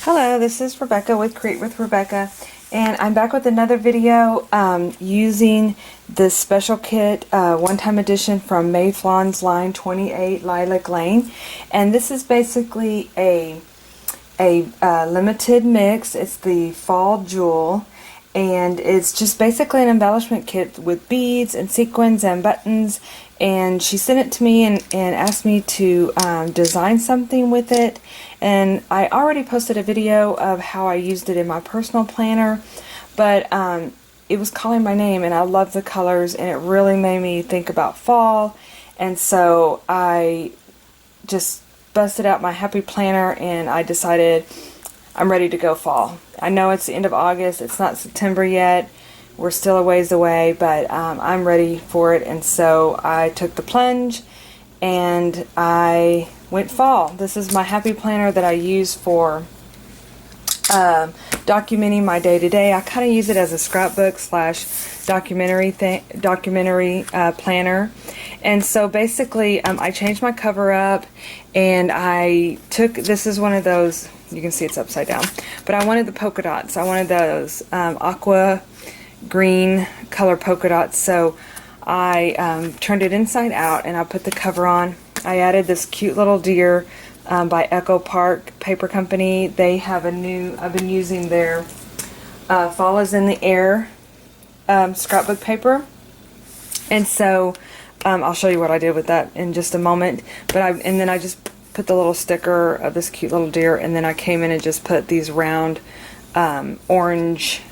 Hello, this is Rebecca with Create with Rebecca, and I'm back with another video using this special kit, one-time edition from May Flaum's line 28 Lilac Lane. And this is basically a limited mix. It's the Fall Jewel, and it's just basically an embellishment kit with beads and sequins and buttons. And she sent it to me and asked me to design something with it. And I already posted a video of how I used it in my personal planner, but it was calling my name, and I love the colors, and it really made me think about fall. And so I just busted out my happy planner, and I decided I'm ready to go fall. I know it's the end of August, it's not September yet, we're still a ways away, but I'm ready for it. And so I took the plunge and I went fall. This is my happy planner that I use for documenting my day-to-day. I kind of use it as a scrapbook slash documentary planner. And so basically I changed my cover up, and I took, this is one of those, you can see it's upside down, but I wanted the polka dots. I wanted those aqua green color polka dots, so I turned it inside out and I put the cover on. I added this cute little deer by Echo Park Paper Company. They have a new, I've been using their Fall is in the Air scrapbook paper, and so I'll show you what I did with that in just a moment. But and then I just put the little sticker of this cute little deer, and then I came in and just put these round orange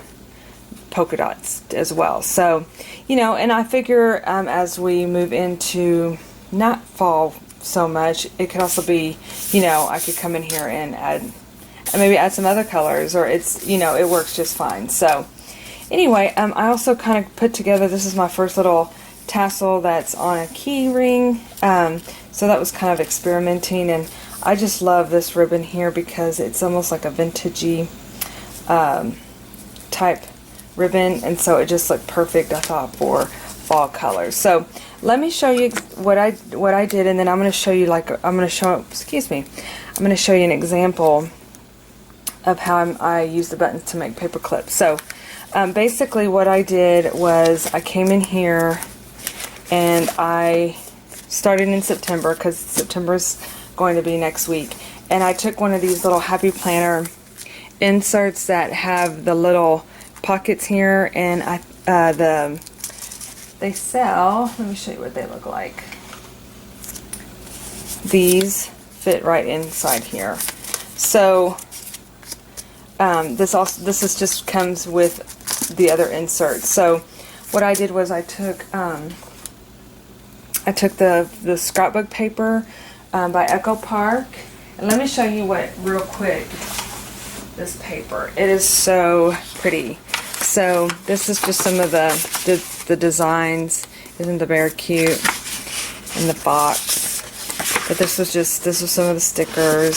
polka dots as well. So, you know, and I figure as we move into not fall so much, it could also be, you know, I could come in here and maybe add some other colors, or it's, you know, it works just fine. So anyway, I also kind of put together, this is my first little tassel that's on a key ring, so that was kind of experimenting, and I just love this ribbon here because it's almost like a vintagey type ribbon, and so it just looked perfect, I thought, for fall colors. So let me show you what I did, and then I'm going to show you, I'm going to show you an example of how I use the buttons to make paper clips. So basically what I did was I came in here and I started in September, because September's going to be next week, and I took one of these little happy planner inserts that have the little pockets here, and they sell, let me show you what they look like. These fit right inside here. So this is just comes with the other inserts. So what I did was I took the scrapbook paper by Echo Park, and let me show you what real quick this paper. It is so pretty. So this is just some of the designs. Isn't the bear cute? In the box. But this was some of the stickers.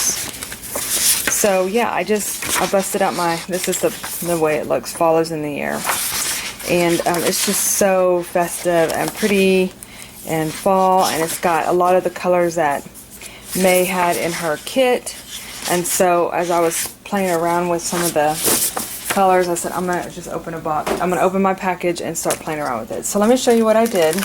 So yeah, I busted out this is the way it looks. Fall is in the air. And it's just so festive and pretty and fall, and it's got a lot of the colors that May had in her kit. And so as I was playing around with some of the colors, I said I'm going to just open a box. I'm going to open my package and start playing around with it. So let me show you what I did.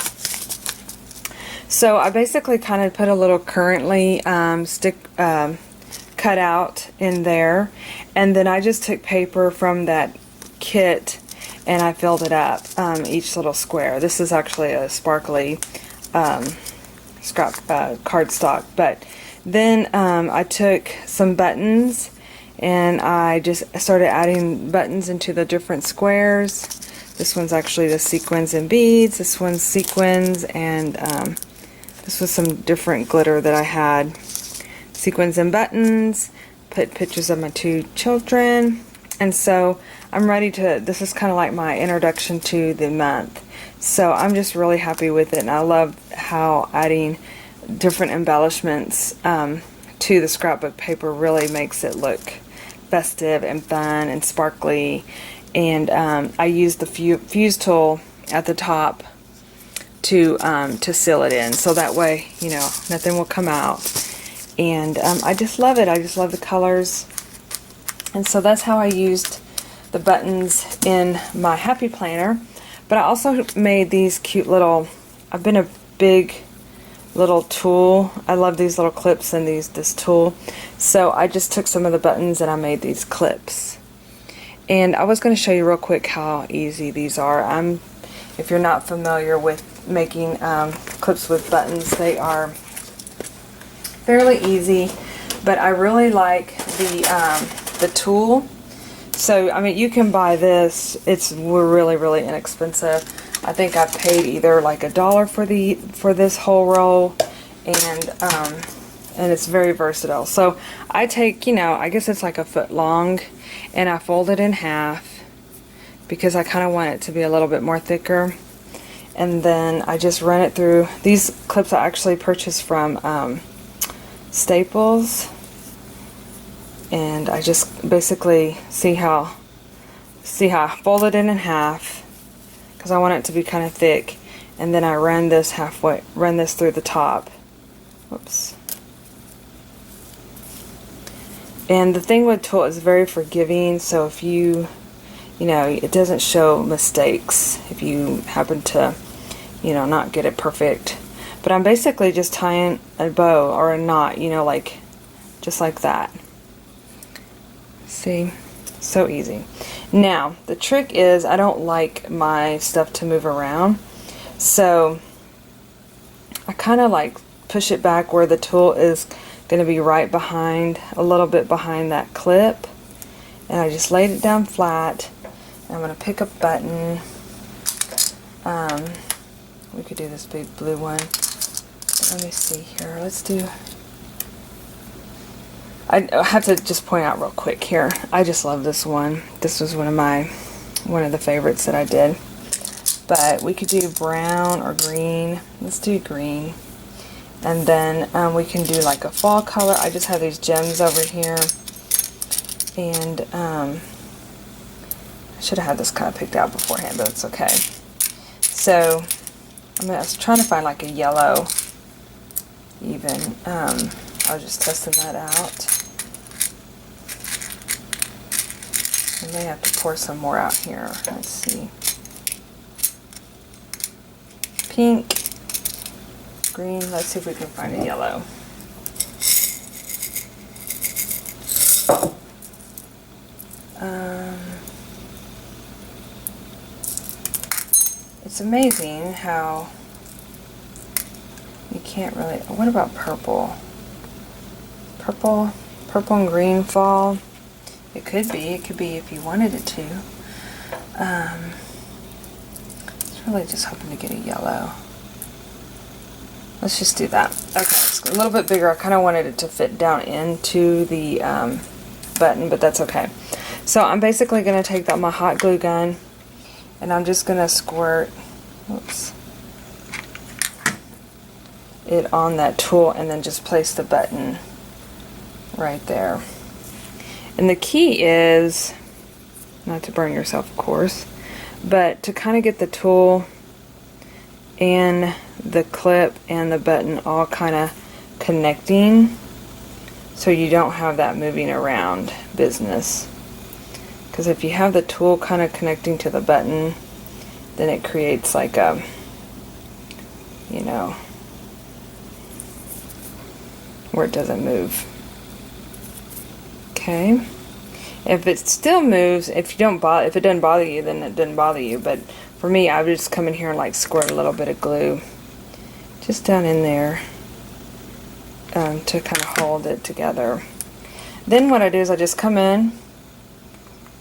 So I basically kind of put a little currently cut out in there, and then I just took paper from that kit and I filled it up, each little square. This is actually a sparkly scrap cardstock, but then I took some buttons and I just started adding buttons into the different squares. This one's actually the sequins and beads. This one's sequins, and this was some different glitter that I had. Sequins and buttons. Put pictures of my two children. And so I'm ready to, this is kind of like my introduction to the month. So I'm just really happy with it, and I love how adding different embellishments to the scrapbook paper really makes it look festive and fun and sparkly. And I used the fuse tool at the top to seal it in, so that way, you know, nothing will come out. And I just love it. I just love the colors. And so that's how I used the buttons in my Happy Planner. But I also made these cute little, I've been a big little tulle. I love these little clips and this tulle. So I just took some of the buttons and I made these clips. And I was going to show you real quick how easy these are. If you're not familiar with making clips with buttons, they are fairly easy. But I really like the tulle. So I mean, you can buy this. It's really, really inexpensive. I think I paid either like $1 for this whole roll, and it's very versatile. So I take, you know, I guess it's like a foot long, and I fold it in half because I kind of want it to be a little bit more thicker. And then I just run it through. These clips I actually purchased from Staples, and I just basically see how I fold it in half because I want it to be kind of thick, and then I run this through the top. Whoops. And the thing with tulle is very forgiving, so if you know, it doesn't show mistakes if you happen to, you know, not get it perfect. But I'm basically just tying a bow or a knot, you know, like just like that. See? So easy. Now, the trick is I don't like my stuff to move around. So I kind of like push it back where the tulle is going to be right behind, a little bit behind that clip. And I just laid it down flat. And I'm going to pick a button. We could do this big blue one. Let me see here. Let's do... I have to just point out real quick here. I just love this one. This was one of the favorites that I did. But we could do brown or green. Let's do green. And then we can do like a fall color. I just have these gems over here. And I should have had this kind of picked out beforehand, but it's okay. So I was trying to find like a yellow even. I was just testing that out. I may have to pour some more out here. Let's see. Pink, green. Let's see if we can find a yellow. It's amazing how you can't really... What about purple? Purple and green fall. It could be if you wanted it to. It's really just hoping to get a yellow. Let's just do that. Okay, it's a little bit bigger. I kind of wanted it to fit down into the button, but that's okay. So I'm basically going to take my hot glue gun, and I'm just going to squirt, whoops, it on that tulle, and then just place the button right there. And the key is not to burn yourself, of course, but to kind of get the tulle and the clip and the button all kind of connecting, so you don't have that moving around business. Because if you have the tulle kind of connecting to the button, then it creates like a, you know, where it doesn't move. Okay. If it still moves, if it doesn't bother you, then it doesn't bother you. But for me, I would just come in here and like squirt a little bit of glue just down in there to kind of hold it together. Then what I do is I just come in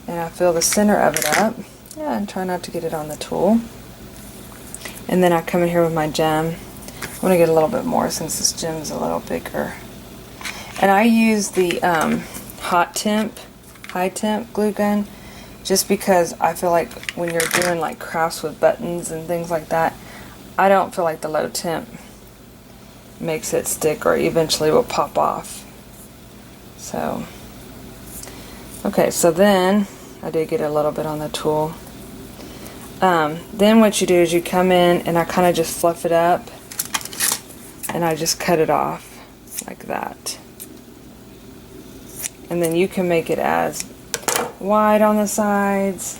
and I fill the center of it up. Yeah, and try not to get it on the tulle. And then I come in here with my gem. I want to get a little bit more since this gem's a little bigger. And I use the high temp glue gun, just because I feel like when you're doing like crafts with buttons and things like that, I don't feel like the low temp makes it stick or eventually will pop off. So, okay, so then I did get a little bit on the tulle. Then what you do is you come in and I kind of just fluff it up and I just cut it off like that. And then you can make it as wide on the sides.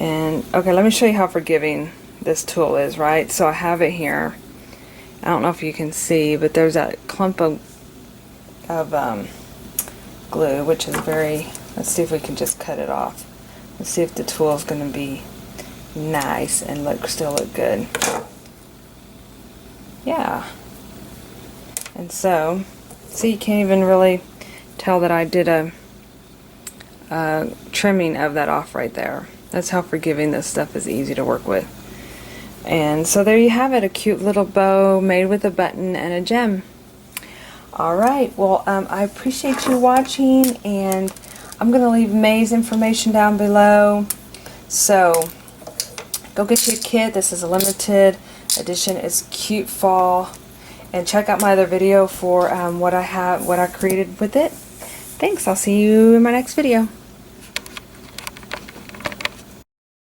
And okay, let me show you how forgiving this tool is, right? So I have it here. I don't know if you can see, but there's that clump of glue, which is very, let's see if we can just cut it off. Let's see if the tool is going to be nice and still look good. Yeah. And so, see, you can't even really tell that I did a trimming of that off right there. That's how forgiving this stuff is, easy to work with. And so there you have it, a cute little bow made with a button and a gem. Alright, well, I appreciate you watching, and I'm going to leave May's information down below. So go get you a kit. This is a limited edition. It's cute fall. And check out my other video for what I created with it. Thanks. I'll see you in my next video.